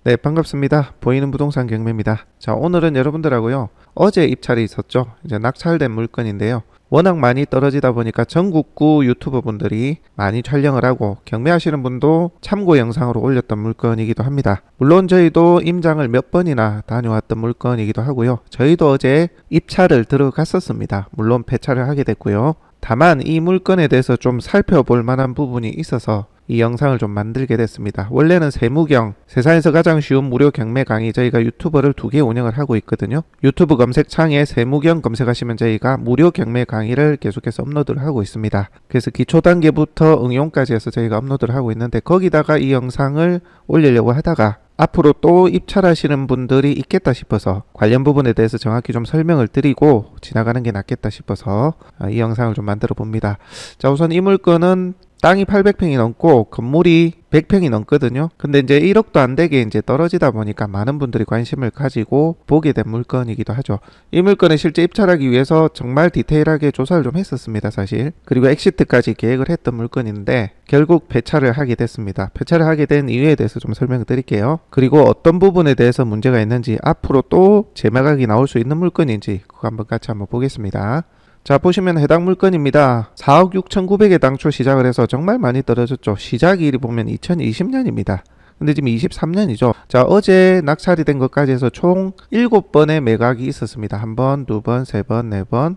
네, 반갑습니다. 보이는 부동산 경매입니다. 자, 오늘은 여러분들하고요, 어제 입찰이 있었죠. 이제 낙찰된 물건인데요. 워낙 많이 떨어지다 보니까 전국구 유튜버 분들이 많이 촬영을 하고 경매하시는 분도 참고 영상으로 올렸던 물건이기도 합니다. 물론 저희도 임장을 몇 번이나 다녀왔던 물건이기도 하고요. 저희도 어제 입찰을 들어갔었습니다. 물론 폐차를 하게 됐고요. 다만 이 물건에 대해서 좀 살펴볼 만한 부분이 있어서 이 영상을 좀 만들게 됐습니다. 원래는 세무경, 세상에서 가장 쉬운 무료 경매 강의, 저희가 유튜버를 2개 운영을 하고 있거든요. 유튜브 검색창에 세무경 검색하시면 저희가 무료 경매 강의를 계속해서 업로드를 하고 있습니다. 그래서 기초 단계부터 응용까지 해서 저희가 업로드를 하고 있는데, 거기다가 이 영상을 올리려고 하다가 앞으로 또 입찰하시는 분들이 있겠다 싶어서 관련 부분에 대해서 정확히 좀 설명을 드리고 지나가는 게 낫겠다 싶어서 이 영상을 좀 만들어 봅니다. 자, 우선 이 물건은 땅이 800평이 넘고 건물이 100평이 넘거든요. 근데 이제 1억도 안 되게 이제 떨어지다 보니까 많은 분들이 관심을 가지고 보게 된 물건이기도 하죠. 이 물건을 실제 입찰하기 위해서 정말 디테일하게 조사를 좀 했었습니다, 사실. 그리고 엑시트까지 계획을 했던 물건인데 결국 폐차를 하게 됐습니다. 폐차를 하게 된 이유에 대해서 좀 설명을 드릴게요. 그리고 어떤 부분에 대해서 문제가 있는지, 앞으로 또 재매각이 나올 수 있는 물건인지 그거 한번 같이 한번 보겠습니다. 자, 보시면 해당 물건입니다. 4억 6,900에 당초 시작을 해서 정말 많이 떨어졌죠. 시작일이 보면 2020년입니다. 근데 지금 23년이죠. 자, 어제 낙찰이 된 것까지 해서 총 7번의 매각이 있었습니다. 1번, 2번, 3번, 4번,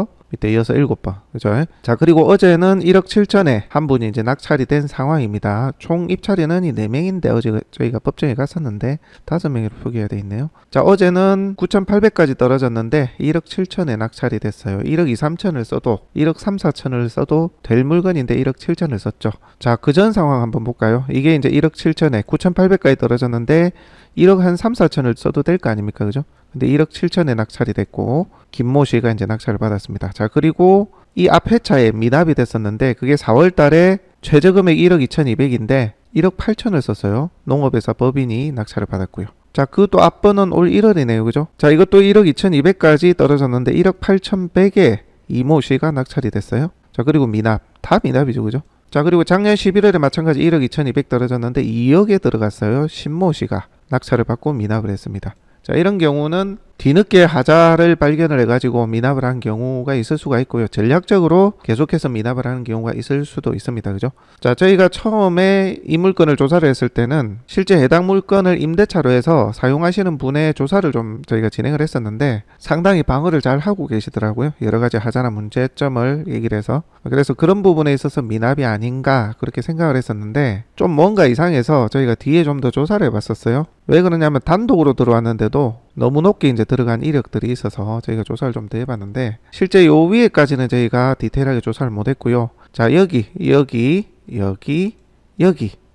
5, 밑에 이어서 7번. 그죠? 자, 그리고 어제는 1억 7천에 한 분이 이제 낙찰이 된 상황입니다. 총 입찰인은 이 4명인데 어제 저희가 법정에 갔었는데 5명으로 표기가 되어 있네요. 자, 어제는 9,800까지 떨어졌는데 1억 7천에 낙찰이 됐어요. 1억 2, 3천을 써도 1억 3, 4천을 써도 될 물건인데 1억 7천을 썼죠. 자, 그 전 상황 한번 볼까요? 이게 이제 1억 7천에 9,800까지 떨어졌는데 1억 한 3, 4천을 써도 될 거 아닙니까? 그죠? 근데 1억 7천에 낙찰이 됐고 김모 씨가 이제 낙찰을 받았습니다. 자, 그리고 이 앞 회차에 미납이 됐었는데 그게 4월 달에 최저 금액 1억 2,200인데 1억 8천을 썼어요. 농업회사 법인이 낙찰을 받았고요. 자, 그것도 앞번은 올 1월이네요. 그죠? 자, 이것도 1억 2,200까지 떨어졌는데 1억 8,100에 이모 씨가 낙찰이 됐어요. 자, 그리고 미납, 다 미납이죠. 그죠? 자, 그리고 작년 11월에 마찬가지 1억 2,200 떨어졌는데 2억에 들어갔어요. 신모 씨가 낙찰을 받고 미납을 했습니다. 자, 이런 경우는 뒤늦게 하자를 발견을 해가지고 미납을 한 경우가 있을 수가 있고요. 전략적으로 계속해서 미납을 하는 경우가 있을 수도 있습니다. 그죠? 자, 저희가 처음에 이 물건을 조사를 했을 때는 실제 해당 물건을 임대차로 해서 사용하시는 분의 조사를 좀 저희가 진행을 했었는데 상당히 방어를 잘 하고 계시더라고요. 여러 가지 하자나 문제점을 얘기를 해서. 그래서 그런 부분에 있어서 미납이 아닌가 그렇게 생각을 했었는데 좀 뭔가 이상해서 저희가 뒤에 좀 더 조사를 해봤었어요. 왜 그러냐면 단독으로 들어왔는데도 너무 높게 이제 들어간 이력들이 있어서 저희가 조사를 좀 더 해봤는데 실제 요 위에까지는 저희가 디테일하게 조사를 못했고요. 자, 여기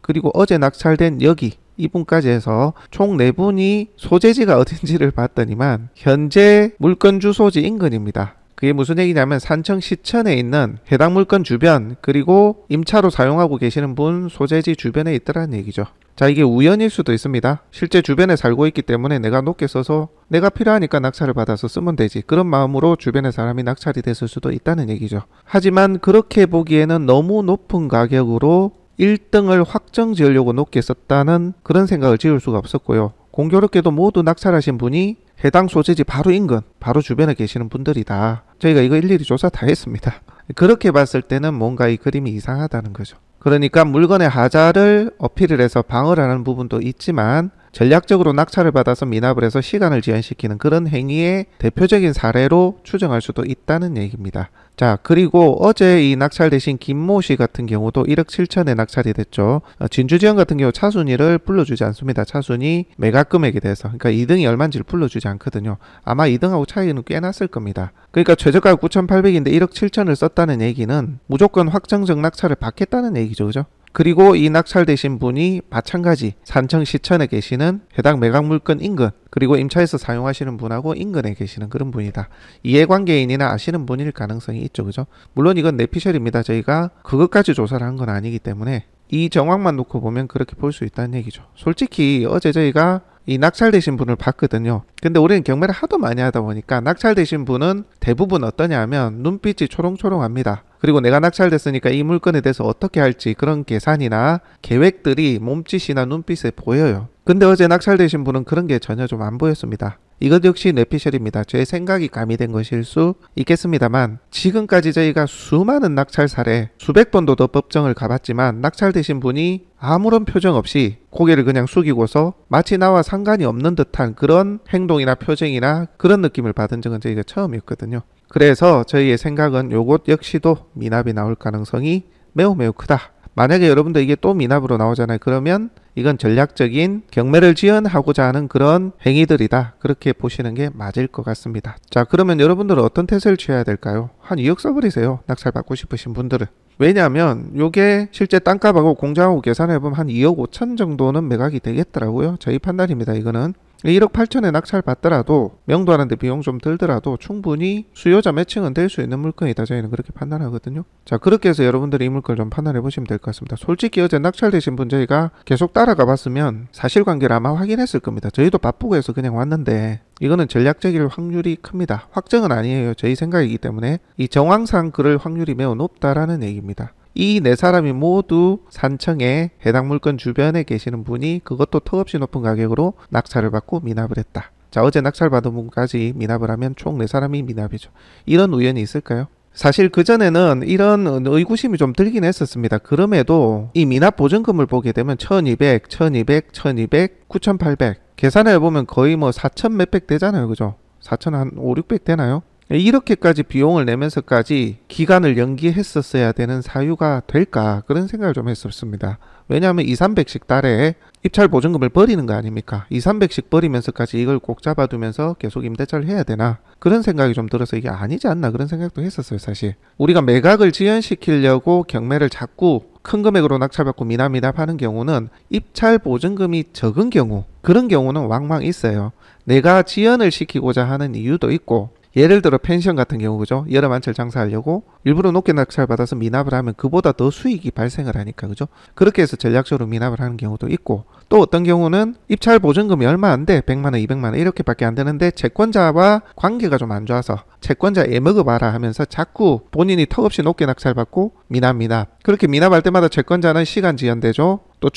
그리고 어제 낙찰된 여기 이분까지 해서 총 4분이 소재지가 어딘지를 봤더니만 현재 물건 주소지 인근입니다. 그게 무슨 얘기냐면 산청 시천에 있는 해당 물건 주변, 그리고 임차로 사용하고 계시는 분 소재지 주변에 있더라는 얘기죠. 자, 이게 우연일 수도 있습니다. 실제 주변에 살고 있기 때문에 내가 높게 써서 내가 필요하니까 낙찰을 받아서 쓰면 되지, 그런 마음으로 주변에 사람이 낙찰이 됐을 수도 있다는 얘기죠. 하지만 그렇게 보기에는 너무 높은 가격으로 1등을 확정 지으려고 높게 썼다는 그런 생각을 지을 수가 없었고요. 공교롭게도 모두 낙찰하신 분이 해당 소재지 바로 인근, 바로 주변에 계시는 분들이다. 저희가 이거 일일이 조사 다 했습니다. 그렇게 봤을 때는 뭔가 이 그림이 이상하다는 거죠. 그러니까 물건의 하자를 어필을 해서 방어를 하는 부분도 있지만 전략적으로 낙찰을 받아서 미납을 해서 시간을 지연시키는 그런 행위의 대표적인 사례로 추정할 수도 있다는 얘기입니다. 자, 그리고 어제 이 낙찰되신 김모 씨 같은 경우도 1억 7천에 낙찰이 됐죠. 진주지연 같은 경우 차순위를 불러주지 않습니다. 차순위 매각 금액에 대해서. 그러니까 2등이 얼마인지를 불러주지 않거든요. 아마 2등하고 차이는 꽤 났을 겁니다. 그러니까 최저가 9,800인데 1억 7천을 썼다는 얘기는 무조건 확정적 낙찰을 받겠다는 얘기죠. 그죠? 그리고 이 낙찰되신 분이 마찬가지 산청 시천에 계시는 해당 매각 물건 인근, 그리고 임차에서 사용하시는 분하고 인근에 계시는 그런 분이다. 이해관계인이나 아시는 분일 가능성이 있죠. 그죠? 물론 이건 내피셜입니다. 저희가 그것까지 조사를 한 건 아니기 때문에 이 정황만 놓고 보면 그렇게 볼 수 있다는 얘기죠. 솔직히 어제 저희가 이 낙찰되신 분을 봤거든요. 근데 우리는 경매를 하도 많이 하다 보니까 낙찰되신 분은 대부분 어떠냐 하면 눈빛이 초롱초롱합니다. 그리고 내가 낙찰됐으니까 이 물건에 대해서 어떻게 할지 그런 계산이나 계획들이 몸짓이나 눈빛에 보여요. 근데 어제 낙찰되신 분은 그런 게 전혀 좀 안 보였습니다. 이것 역시 내피셜입니다. 제 생각이 가미된 것일 수 있겠습니다만 지금까지 저희가 수많은 낙찰 사례 수백 번도 더 법정을 가봤지만 낙찰되신 분이 아무런 표정 없이 고개를 그냥 숙이고서 마치 나와 상관이 없는 듯한 그런 행동이나 표정이나 그런 느낌을 받은 적은 저희가 처음이었거든요. 그래서 저희의 생각은 요것 역시도 미납이 나올 가능성이 매우 크다. 만약에 여러분들 이게 또 미납으로 나오잖아요. 그러면 이건 전략적인 경매를 지연하고자 하는 그런 행위들이다. 그렇게 보시는 게 맞을 것 같습니다. 자, 그러면 여러분들은 어떤 태세를 취해야 될까요? 한 2억 써버리세요. 낙찰 받고 싶으신 분들은. 왜냐하면 요게 실제 땅값하고 공장하고 계산해보면 한 2억 5천 정도는 매각이 되겠더라고요. 저희 판단입니다. 이거는 1억 8천에 낙찰 받더라도 명도하는데 비용 좀 들더라도 충분히 수요자 매칭은 될 수 있는 물건이다. 저희는 그렇게 판단하거든요. 자, 그렇게 해서 여러분들이 이 물건 좀 판단해 보시면 될 것 같습니다. 솔직히 어제 낙찰되신 분 저희가 계속 따라가 봤으면 사실관계를 아마 확인했을 겁니다. 저희도 바쁘고 해서 그냥 왔는데 이거는 전략적일 확률이 큽니다. 확정은 아니에요. 저희 생각이기 때문에 이 정황상 그럴 확률이 매우 높다라는 얘기입니다. 이 네 사람이 모두 산청에 해당 물건 주변에 계시는 분이 그것도 턱없이 높은 가격으로 낙찰을 받고 미납을 했다. 자, 어제 낙찰 받은 분까지 미납을 하면 총 4사람이 미납이죠. 이런 우연이 있을까요? 사실 그전에는 이런 의구심이 좀 들긴 했었습니다. 그럼에도 이 미납 보증금을 보게 되면 1200, 1200, 1200, 9800 계산해 보면 거의 뭐 4천 몇백 되잖아요. 그죠? 4천 한 5, 600 되나요? 이렇게까지 비용을 내면서까지 기간을 연기했었어야 되는 사유가 될까 그런 생각을 좀 했었습니다. 왜냐하면 2, 300씩 달에 입찰 보증금을 버리는 거 아닙니까? 2, 300씩 버리면서까지 이걸 꼭 잡아두면서 계속 임대차를 해야 되나 그런 생각이 좀 들어서 이게 아니지 않나 그런 생각도 했었어요. 사실 우리가 매각을 지연시키려고 경매를 자꾸 큰 금액으로 낙찰받고 미납하는 경우는 입찰 보증금이 적은 경우 그런 경우는 왕왕 있어요. 내가 지연을 시키고자 하는 이유도 있고 예를 들어 펜션 같은 경우 그죠? 여러 만철 장사하려고 일부러 높게 낙찰 받아서 미납을 하면 그보다 더 수익이 발생을 하니까 그죠? 그렇게 해서 전략적으로 미납을 하는 경우도 있고 또 어떤 경우는 입찰 보증금이 얼마 안 돼. 100만원, 200만원 이렇게밖에 안 되는데 채권자와 관계가 좀 안 좋아서 채권자 애먹어봐라 하면서 자꾸 본인이 턱없이 높게 낙찰 받고 미납 그렇게 미납할 때마다 채권자는 시간 지연되죠. 또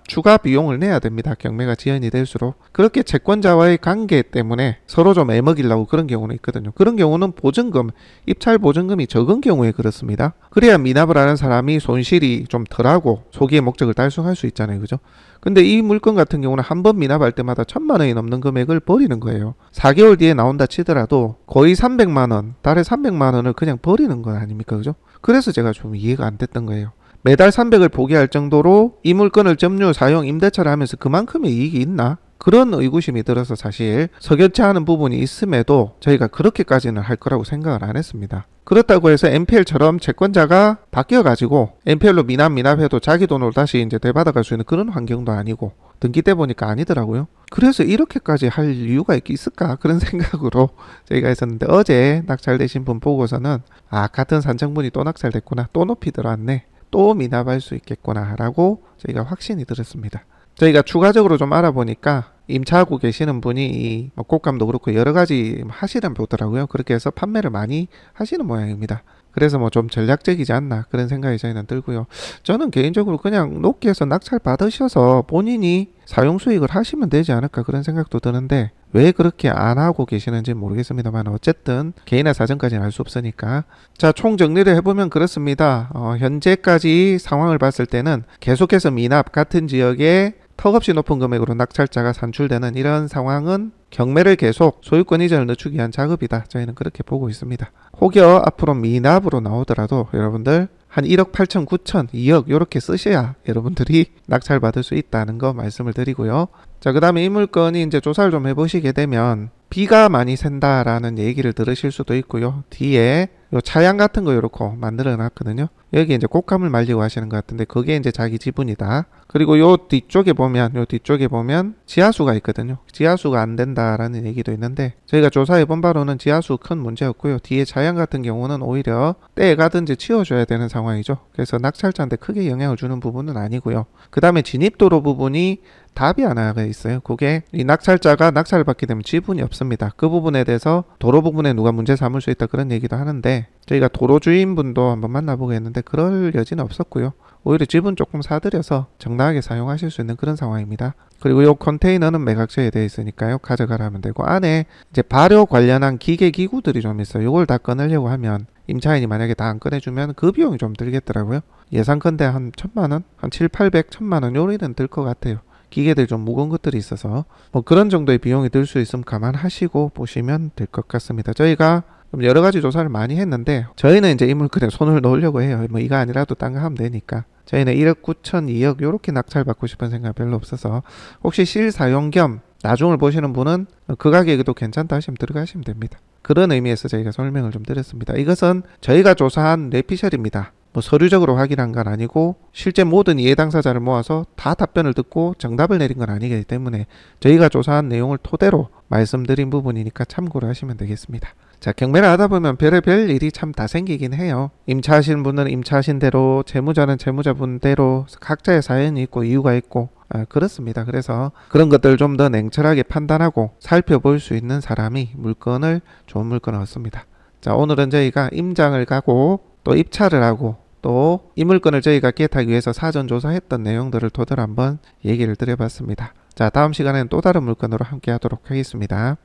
추가 비용을 내야 됩니다. 경매가 지연이 될수록. 그렇게 채권자와의 관계 때문에 서로 좀 애먹이려고 그런 경우는 있거든요. 그런 경우는 보증금, 입찰 보증금이 적은 경우에 그렇습니다. 그래야 미납을 하는 사람이 손실이 좀 덜하고 소기의 목적을 달성할 수 있잖아요. 그죠? 근데 이 물건 같은 경우는 한 번 미납할 때마다 1,000만 원이 넘는 금액을 버리는 거예요. 4개월 뒤에 나온다 치더라도 거의 300만 원, 달에 300만 원을 그냥 버리는 건 아닙니까? 그죠? 그래서 제가 좀 이해가 안 됐던 거예요. 매달 300을 포기할 정도로 이 물건을 점유, 사용, 임대차를 하면서 그만큼의 이익이 있나? 그런 의구심이 들어서 사실 석연치 않은 부분이 있음에도 저희가 그렇게까지는 할 거라고 생각을 안 했습니다. 그렇다고 해서 NPL처럼 채권자가 바뀌어가지고 NPL로 미납해도 자기 돈으로 다시 이제 되받아갈 수 있는 그런 환경도 아니고 등기 때 보니까 아니더라고요. 그래서 이렇게까지 할 이유가 있을까? 그런 생각으로 저희가 했었는데 어제 낙찰되신 분 보고서는 같은 산청분이 또 낙찰됐구나. 또 높이 들어왔네. 또 미납할 수 있겠구나 라고 저희가 확신이 들었습니다. 저희가 추가적으로 좀 알아보니까 임차하고 계시는 분이 이 꽃감도 그렇고 여러 가지 하시는 보더라고요. 그렇게 해서 판매를 많이 하시는 모양입니다. 그래서 뭐 좀 전략적이지 않나 그런 생각이 저희는 들고요. 저는 개인적으로 그냥 높게 해서 낙찰 받으셔서 본인이 사용 수익을 하시면 되지 않을까 그런 생각도 드는데 왜 그렇게 안 하고 계시는지 모르겠습니다만 어쨌든 개인의 사정까지는 알 수 없으니까 자, 총 정리를 해보면 그렇습니다. 현재까지 상황을 봤을 때는 계속해서 미납 같은 지역에 턱없이 높은 금액으로 낙찰자가 산출되는 이런 상황은 경매를 계속 소유권 이전을 늦추기 위한 작업이다. 저희는 그렇게 보고 있습니다. 혹여 앞으로 미납으로 나오더라도 여러분들 한 1억 8천, 9천, 2억 이렇게 쓰셔야 여러분들이 낙찰 받을 수 있다는 거 말씀을 드리고요. 자, 그 다음에 이 물건이 이제 조사를 좀 해보시게 되면 비가 많이 샌다라는 얘기를 들으실 수도 있고요. 뒤에 요 차양 같은 거 요렇게 만들어 놨거든요. 여기 이제 꽃감을 말리고 하시는 것 같은데 그게 이제 자기 지분이다. 그리고 요 뒤쪽에 보면 지하수가 있거든요. 지하수가 안 된다라는 얘기도 있는데 저희가 조사해 본 바로는 지하수 큰 문제 없고요. 뒤에 차양 같은 경우는 오히려 때에 가든지 치워줘야 되는 상황이죠. 그래서 낙찰자한테 크게 영향을 주는 부분은 아니고요. 그 다음에 진입도로 부분이 답이 하나가 있어요. 그게 이 낙찰자가 낙찰을 받게 되면 지분이 없습니다. 그 부분에 대해서 도로 부분에 누가 문제 삼을 수 있다 그런 얘기도 하는데 저희가 도로 주인분도 한번 만나보겠는데 그럴 여지는 없었고요. 오히려 지분 조금 사들여서 정당하게 사용하실 수 있는 그런 상황입니다. 그리고 이 컨테이너는 매각제에 되어 있으니까요. 가져가라 하면 되고 안에 이제 발효 관련한 기계 기구들이 좀 있어요. 이걸 다 꺼내려고 하면 임차인이 만약에 다 안 꺼내주면 그 비용이 좀 들겠더라고요. 예상컨대 한 1,000만원? 한 7, 800, 1,000만원 요리는 들 것 같아요. 기계들 좀 무거운 것들이 있어서 뭐 그런 정도의 비용이 들 수 있으면 감안하시고 보시면 될 것 같습니다. 저희가 여러 가지 조사를 많이 했는데 저희는 이제 이 물건에 손을 놓으려고 해요. 뭐 이거 아니라도 딴 거 하면 되니까. 저희는 1억 9천, 2억 요렇게 낙찰받고 싶은 생각 별로 없어서 혹시 실사용 겸 나중을 보시는 분은 그 가격에도 괜찮다 하시면 들어가시면 됩니다. 그런 의미에서 저희가 설명을 좀 드렸습니다. 이것은 저희가 조사한 뇌피셜입니다. 뭐 서류적으로 확인한 건 아니고 실제 모든 이해 당사자를 모아서 다 답변을 듣고 정답을 내린 건 아니기 때문에 저희가 조사한 내용을 토대로 말씀드린 부분이니까 참고를 하시면 되겠습니다. 자, 경매를 하다 보면 별의별 일이 참 다 생기긴 해요. 임차하시는 분은 임차하신 대로, 채무자는 채무자분대로 각자의 사연이 있고 이유가 있고 그렇습니다. 그래서 그런 것들 좀 더 냉철하게 판단하고 살펴볼 수 있는 사람이 좋은 물건을 얻습니다. 자, 오늘은 저희가 임장을 가고 또 입찰을 하고 또 이 물건을 저희가 겟하기 위해서 사전 조사했던 내용들을 토대로 한번 얘기를 드려봤습니다. 자, 다음 시간에는 또 다른 물건으로 함께 하도록 하겠습니다.